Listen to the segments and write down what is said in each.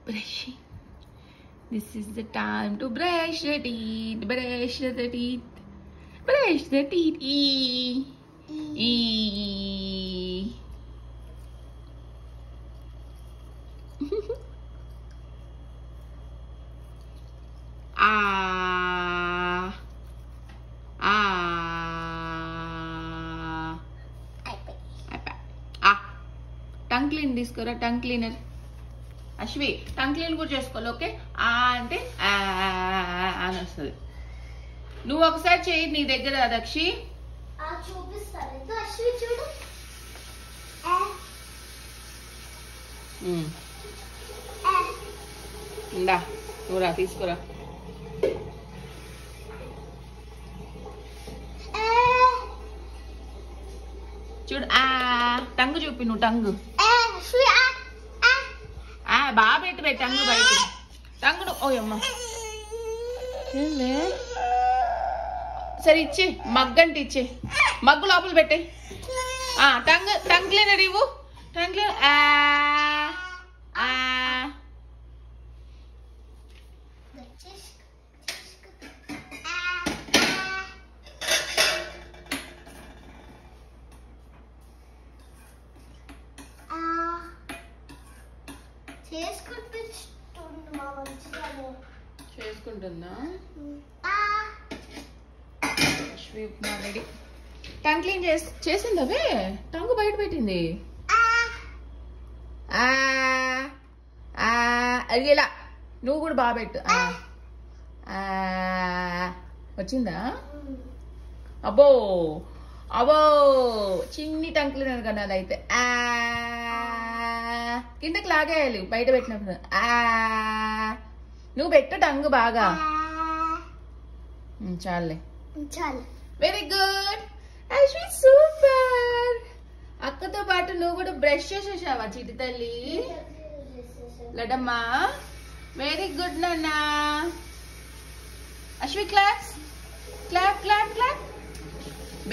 brushing. This is the time to brush the teeth. Brush the teeth. Brush the teeth. Tongue clean తీసుకోరా tongue cleaner. Ashwi tongue clean కూడా చేసుకోవాలి. Okay అంటే అని వస్తుంది. నువ్వు ఒకసారి చేయి నీ దగ్గర దక్షి. ఇందా నువ్వురా తీసుకురా. చూడు టంగు చూపి నువ్వు టంగు బాగా పెట్టి టంగు బయట టంగును. ఓయమ్మ సరే ఇచ్చే మగ్గంటే ఇచ్చే మగ్గు లోపల పెట్టే. టంగ్ క్లీనర్ ఇవ్వు. టంగ్ క్లీనర్ చేసుకుంటుందా రెడీ. టంగ్ క్లీన్ చేసింది అవే టంగు బయట పెట్టింది. అది ఇలా నువ్వు కూడా బాగా పెట్టు. వచ్చిందా? అబ్బో అబ్బో చిన్ని టంగ్ క్లీనర్ కన్నా అదైతే కిందకి లాగేయాలి బయట పెట్టినప్పుడు. నువ్వు పెట్టు టంగు బాగా. చాలే చాలు. Very good Ashwi super. అక్కతో పాటు నువ్వు కూడా బ్రష్ చేసేసావా చిటి తల్లి? లడమ్మా వెరీ గుడ్ నాన్న. Ashwi claps clap clap clap.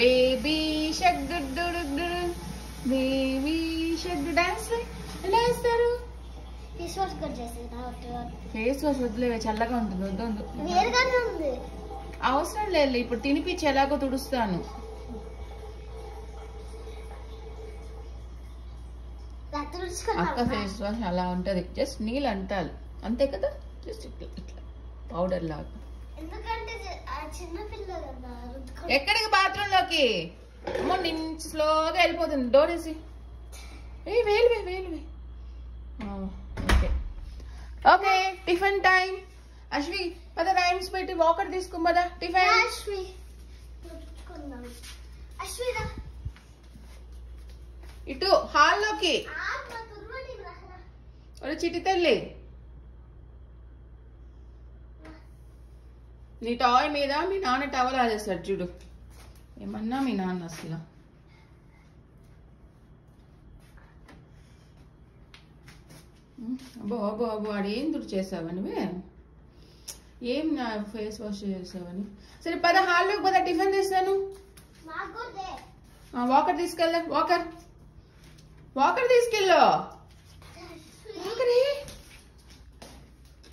Baby షక్ do baby షక్ dance ఎలా వేస్తారు? ఫేస్ వాష్ వదిలేవే చల్లగా ఉంటుంది. వద్దు అవసరం లేదు. ఇప్పుడు తినిపించి ఎలాగో తుడుస్తాను. అక్క ఫేస్ వాష్ అలా ఉంటది. జస్ట్ నీళ్ళు అంటాలి అంతే కదా. జస్ట్ ఇట్లా ఇట్లా పౌడర్ లాగా. ఎక్కడికి బాత్రూమ్ లోకి? అమ్మో నేను స్లోగా వెళ్ళిపోతుంది. డోర్ వేసి వేలు వేలు. Okay okay tiffin time. Ashwi పద రైమ్స్ పెట్టి వాకర్ తీసుకో పద టిఫిన్. ఇటు హాల్లోకి. చిటి తల్లి నీ టాయ్ మీద మీ నాన్న టవల్ ఆదేశాడు చూడు. ఏమన్నా మీ నాన్న అసలు. అబ్బో అబ్బో అబ్బో ఆడేం దుడ్డు చేసావా నువ్వే? ఏం నా ఫేస్ వాష్ చేసావని. సరే పద హాల్లోకి పద టిఫిన్ తీస్తాను. వాకర్ తీసుకెళ్ళా. వాకర్ తీసుకెళ్ళు.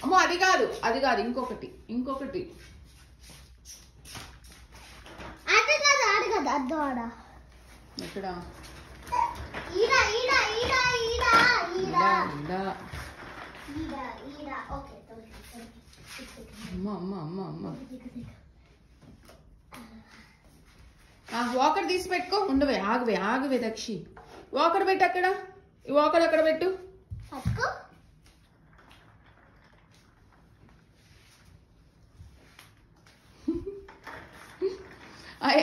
అమ్మో అది కాదు ఇంకొకటి. ఎక్కడ? వాకర్ తీసి పెట్టుకో. ఉండవే ఆగవే దక్షి. వాకర్ పెట్టు అక్కడ. ఈ వాకర్ అక్కడ పెట్టు.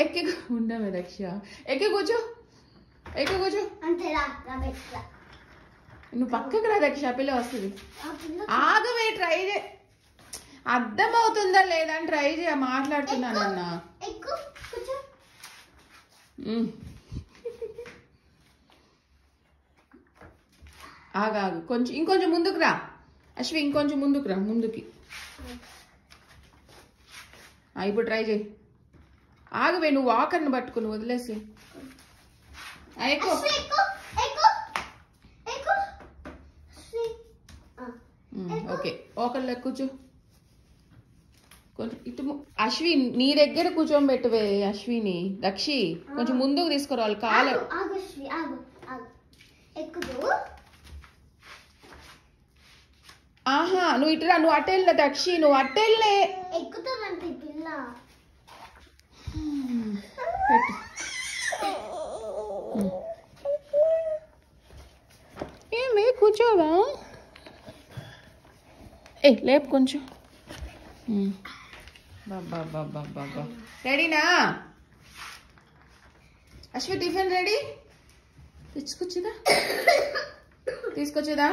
ఎక్కి ఉండవే దక్ష. ఎక్కి కూర్చో. నువ్వు పక్కకు రా దక్ష. పిల్ల వస్తుంది. ఆగవే ట్రై చే. అర్థం అవుతుందా లేదా అని ట్రై చేయ. మాట్లాడుతున్నానన్నా. ఆగాగు కొంచెం ఇంకొంచెం ముందుకు రా అశ్వి. ఇంకొంచెం ముందుకు రా. ముందుకి ఇప్పుడు ట్రై చేయి. ఆగవే నువ్వు వాకర్ని పట్టుకుని వదిలేసి. ఒకళ్ళ కూర్చో కొంచెం ఇటు అశ్వి నీ దగ్గర కూర్చోబెట్టువే అశ్విని దక్షి కొంచెం ముందుకు తీసుకురావాలి కాలు ఆహా నువ్వు ఇటురా నువ్వు అట్టెళ్ళ దక్షి నువ్వు అట్టెళ్ళే పెట్టు ఏమి కూర్చోవా ఏ లేపు కొంచెం బాబా రెడీనా అశ్వి టిఫిన్ రెడీ తీసుకొచ్చేదా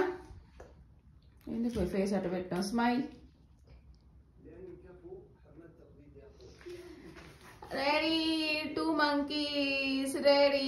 ఎందుకు ఫేస్ అటు పెట్టాం స్మైల్ రెడీ 2 monkeys రెడీ